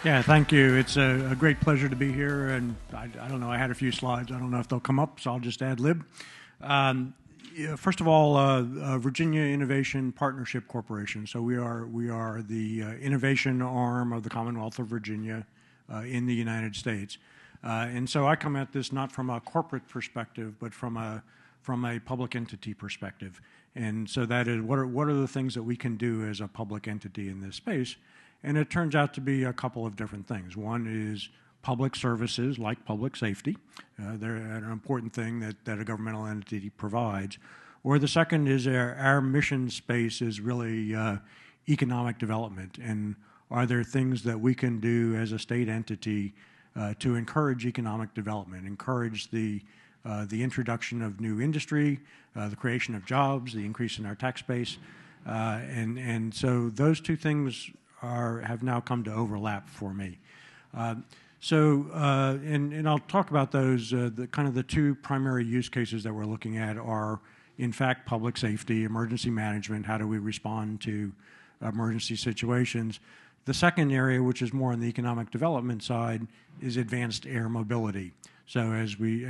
Yeah, thank you. It's a great pleasure to be here. And I don't know, I had a few slides. I don't know if they'll come up, so I'll just ad lib. Yeah, first of all, Virginia Innovation Partnership Corporation. So we are the innovation arm of the Commonwealth of Virginia in the United States. And so I come at this not from a corporate perspective, but from a public entity perspective. And so that is, what are the things that we can do as a public entity in this space? And it turns out to be a couple of different things. One is public services like public safety. They're an important thing that a governmental entity provides. Or the second is our mission space is really economic development. And are there things that we can do as a state entity to encourage economic development, encourage the introduction of new industry, the creation of jobs, the increase in our tax base. And so those two things have now come to overlap for me. And I'll talk about those. The two primary use cases that we're looking at are, in fact, public safety, emergency management. How do we respond to emergency situations? The second area, which is more on the economic development side, is advanced air mobility. So as we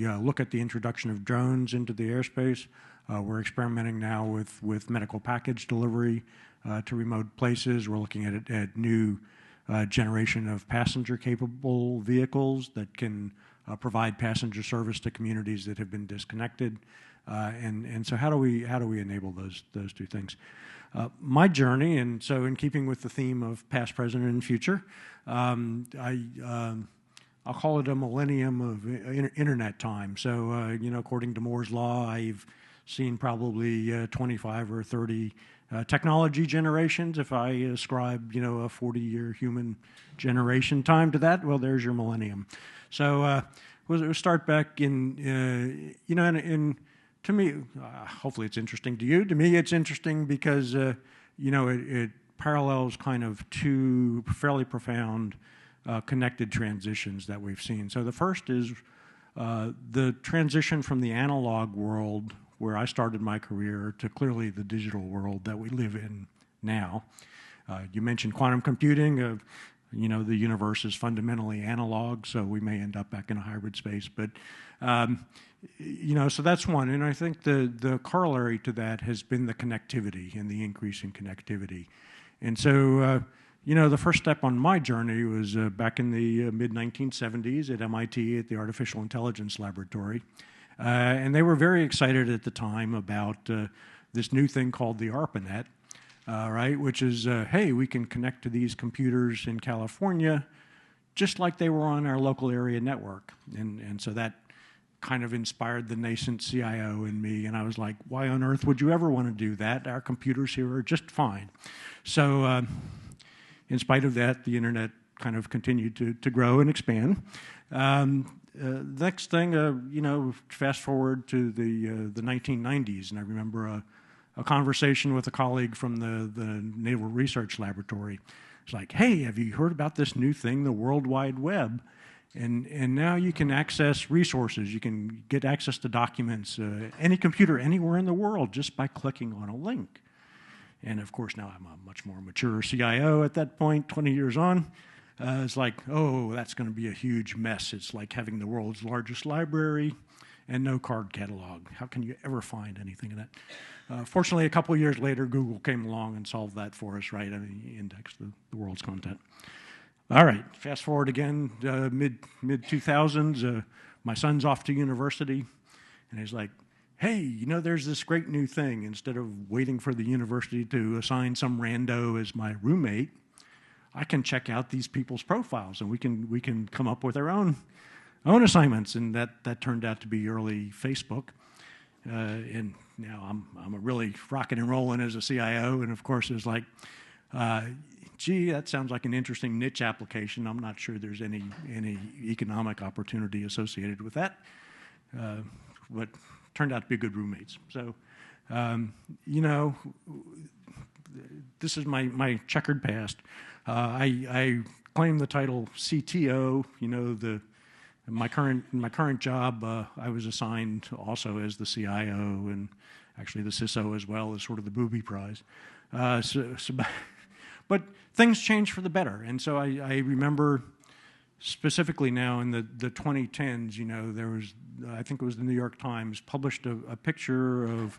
look at the introduction of drones into the airspace, we're experimenting now with medical package delivery to remote places. We're looking at new generation of passenger-capable vehicles that can provide passenger service to communities that have been disconnected. And so how do we enable those two things? My journey, and so in keeping with the theme of past, present, and future, I'll call it a millennium of internet time. So, according to Moore's law, I've seen probably 25 or 30 technology generations. If I ascribe, a 40-year human generation time to that, well, there's your millennium. So we'll start back in, and to me, hopefully it's interesting to you. To me, it's interesting because, it parallels kind of two fairly profound connected transitions that we've seen. So the first is the transition from the analog world, where I started my career, to clearly the digital world that we live in now. You mentioned quantum computing. The universe is fundamentally analog, so we may end up back in a hybrid space. But, so that's one. And I think the corollary to that has been the connectivity and the increase in connectivity. And so, the first step on my journey was back in the mid-1970s at MIT at the Artificial Intelligence Laboratory. And they were very excited at the time about this new thing called the ARPANET, right? Which is, hey, we can connect to these computers in California just like they were on our local area network. And so that kind of inspired the nascent CIO in me. And I was like, why on earth would you ever want to do that? Our computers here are just fine. So in spite of that, the internet kind of continued to grow and expand. Next thing, fast forward to the 1990s, and I remember a conversation with a colleague from the Naval Research Laboratory. It's like, hey, have you heard about this new thing, the World Wide Web? And now you can access resources. You can get access to documents, any computer anywhere in the world, just by clicking on a link. And of course, now I'm a much more mature CIO at that point, 20 years on. It's like, oh, that's going to be a huge mess. It's like having the world's largest library and no card catalog. How can you ever find anything in that? Fortunately, a couple of years later, Google came along and solved that for us, right? I mean, he indexed the world's content. All right, fast forward again, mid-2000s. My son's off to university, and he's like, hey, there's this great new thing. Instead of waiting for the university to assign some rando as my roommate, I can check out these people's profiles, and we can come up with our own assignments. And that turned out to be early Facebook. And now I'm really rocking and rolling as a CIO. And of course, it's like, gee, that sounds like an interesting niche application. I'm not sure there's any economic opportunity associated with that. But turned out to be good roommates. So, this is my checkered past. I claim the title CTO. In my current job, I was assigned also as the CIO and actually the CISO as well as sort of the booby prize. But things changed for the better. And so I remember specifically now in the 2010s, there was, I think it was the New York Times, published a picture of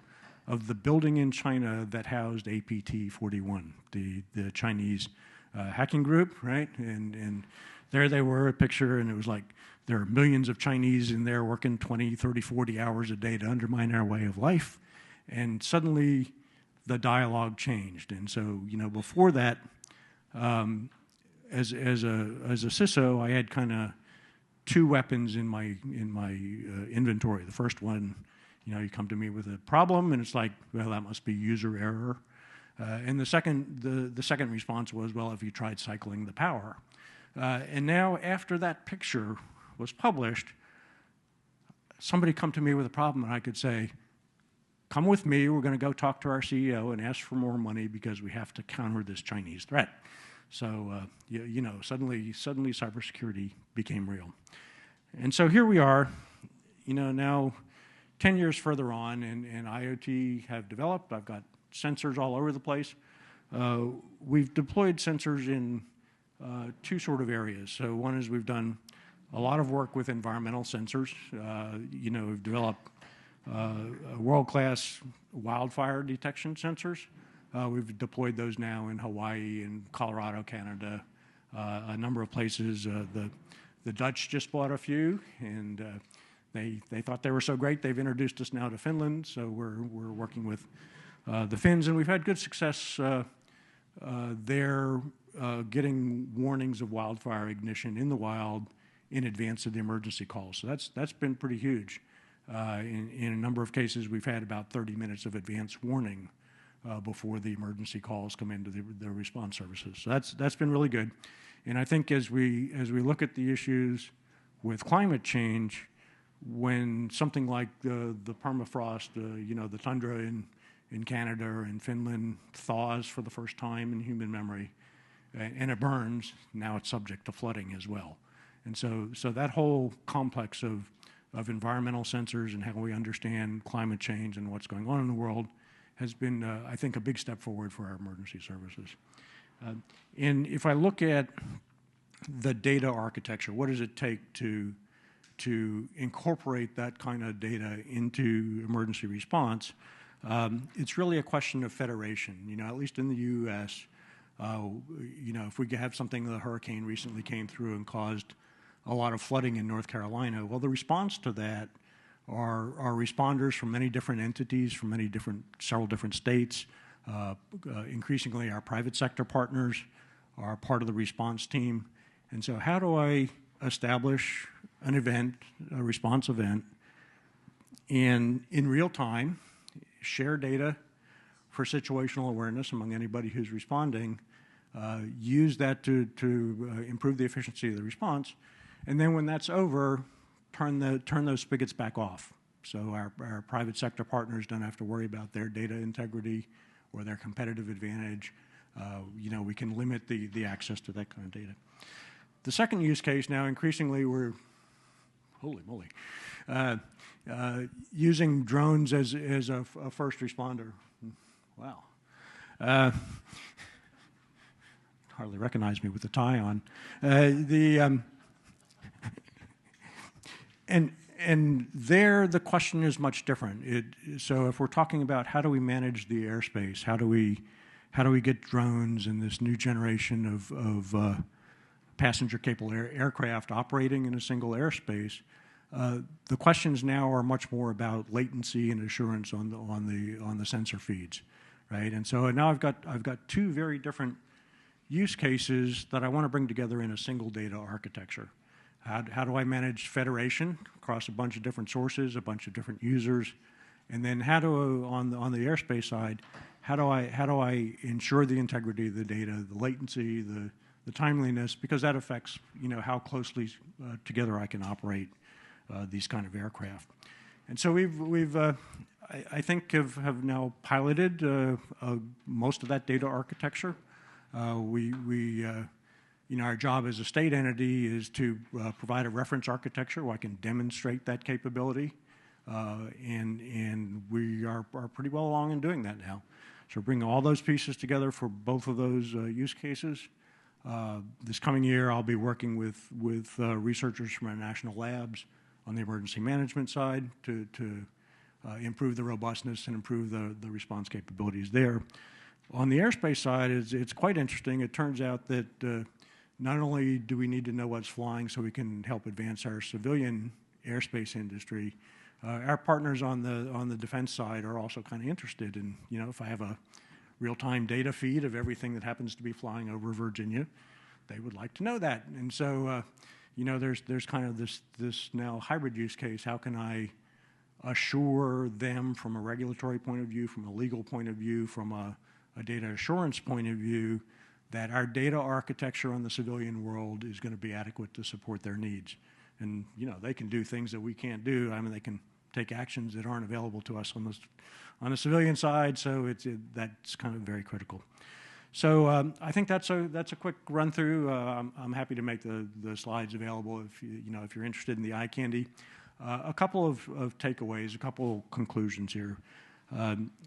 the building in China that housed APT-41, the Chinese hacking group, right? And there they were, a picture, and it was like there are millions of Chinese in there working 20, 30, 40 hours a day to undermine our way of life. And suddenly the dialogue changed. And so, before that, as a CISO, I had kind of two weapons in my inventory. The first one, you come to me with a problem, and it's like, well, that must be user error. And the second response was, well, have you tried cycling the power? And now, after that picture was published, somebody come to me with a problem, and I could say, come with me, we're going to go talk to our CEO and ask for more money because we have to counter this Chinese threat. So, suddenly cybersecurity became real. And so here we are, now 10 years further on, and IoT have developed. I've got sensors all over the place. We've deployed sensors in two sort of areas. So one is we've done a lot of work with environmental sensors. We've developed world-class wildfire detection sensors. We've deployed those now in Hawaii and Colorado, Canada, a number of places. The Dutch just bought a few, and they thought they were so great, they've introduced us now to Finland, so we're working with the Finns, and we've had good success there getting warnings of wildfire ignition in the wild in advance of the emergency calls. So that's been pretty huge. In a number of cases, we've had about 30 minutes of advance warning before the emergency calls come into the response services. So that's been really good. And I think as we look at the issues with climate change, when something like the permafrost, the tundra in Canada or in Finland thaws for the first time in human memory, and it burns, now it's subject to flooding as well. And so that whole complex of environmental sensors and how we understand climate change and what's going on in the world has been, I think, a big step forward for our emergency services. And if I look at the data architecture, what does it take to incorporate that kind of data into emergency response? It's really a question of federation. At least in the U.S., if we have something, the hurricane recently came through and caused a lot of flooding in North Carolina. Well, the response to that are responders from many different entities, from several different states. Increasingly, our private sector partners are part of the response team. And so how do I establish an event, a response event, and in real time, share data for situational awareness among anybody who's responding, use that to improve the efficiency of the response, and then when that's over, turn those spigots back off. So our private sector partners don't have to worry about their data integrity or their competitive advantage. We can limit the access to that kind of data. The second use case now, increasingly, we're, holy moly, using drones as a first responder. Wow. Hardly recognize me with the tie on. And there, the question is much different. So if we're talking about how do we manage the airspace, how do we get drones and this new generation of passenger-capable aircraft operating in a single airspace, the questions now are much more about latency and assurance on the sensor feeds, right? And so now I've got two very different use cases that I want to bring together in a single data architecture. How do I manage federation across a bunch of different sources, a bunch of different users, and then on the airspace side, how do I ensure the integrity of the data, the latency, the timeliness, because that affects how closely together I can operate these kind of aircraft. And so we've I think have now piloted most of that data architecture. Our job as a state entity is to provide a reference architecture where I can demonstrate that capability, and we are pretty well along in doing that now. So bring all those pieces together for both of those use cases. This coming year, I'll be working with researchers from our national labs on the emergency management side to improve the robustness and improve the response capabilities there. On the airspace side, it's quite interesting. It turns out that not only do we need to know what's flying so we can help advance our civilian airspace industry, our partners on the defense side are also kind of interested in, if I have a real-time data feed of everything that happens to be flying over Virginia, they would like to know that. And so, there's kind of this now hybrid use case. How can I assure them from a regulatory point of view, from a legal point of view, from a data assurance point of view, that our data architecture on the civilian world is going to be adequate to support their needs? And, they can do things that we can't do. I mean, they can take actions that aren't available to us on the civilian side, so that's kind of very critical. So I think that's a quick run through. I'm happy to make the slides available if you're interested in the eye candy. A couple of takeaways, a couple conclusions here.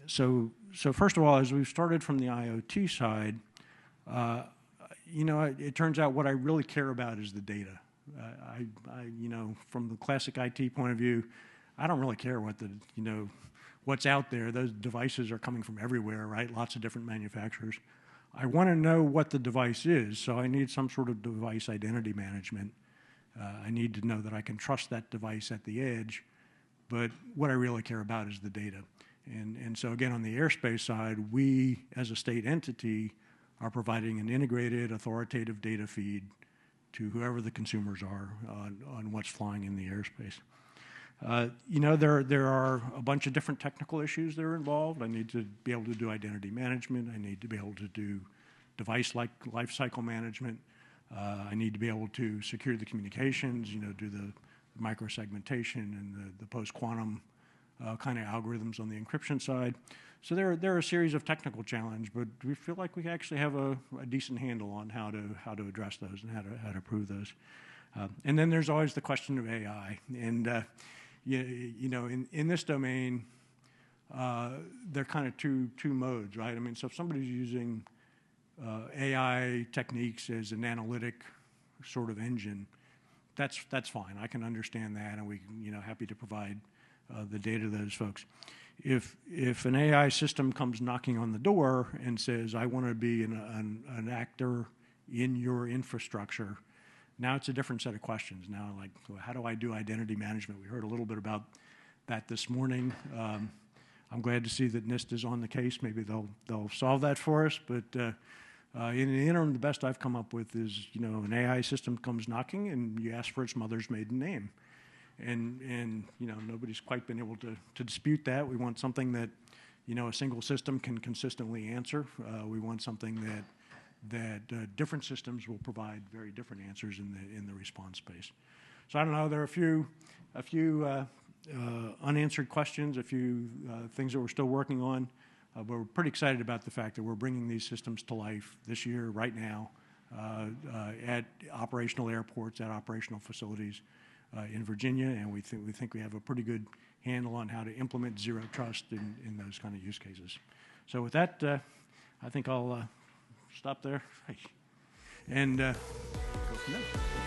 So first of all, as we've started from the IoT side, it turns out what I really care about is the data. From the classic IT point of view, I don't really care what's out there. Those devices are coming from everywhere, right? Lots of different manufacturers. I want to know what the device is, so I need some sort of device identity management. I need to know that I can trust that device at the edge, but what I really care about is the data. And so again, on the airspace side, we as a state entity are providing an integrated, authoritative data feed to whoever the consumers are on what's flying in the airspace. There are a bunch of different technical issues that are involved. I need to be able to do identity management. I need to be able to do device lifecycle management. I need to be able to secure the communications, do the microsegmentation and the post-quantum kind of algorithms on the encryption side. So there are a series of technical challenges, but we feel like we actually have a decent handle on how to address those and how to prove those. And then there's always the question of AI. And in this domain, there are kind of two modes, right? I mean, so if somebody's using AI techniques as an analytic sort of engine, that's fine. I can understand that, and we happy to provide the data to those folks. If an AI system comes knocking on the door and says, I want to be an actor in your infrastructure, now it's a different set of questions. Now, like, how do I do identity management? We heard a little bit about that this morning. I'm glad to see that NIST is on the case. Maybe they'll solve that for us. But in the interim, the best I've come up with is, an AI system comes knocking and you ask for its mother's maiden name. And nobody's quite been able to dispute that. We want something that, a single system can consistently answer. We want something that different systems will provide very different answers in the response space. So I don't know. There are a few unanswered questions, a few things that we're still working on. But we're pretty excited about the fact that we're bringing these systems to life this year, right now, at operational airports, at operational facilities in Virginia, and we think we have a pretty good handle on how to implement zero trust in those kind of use cases. So with that, I think I'll stop there and go from there.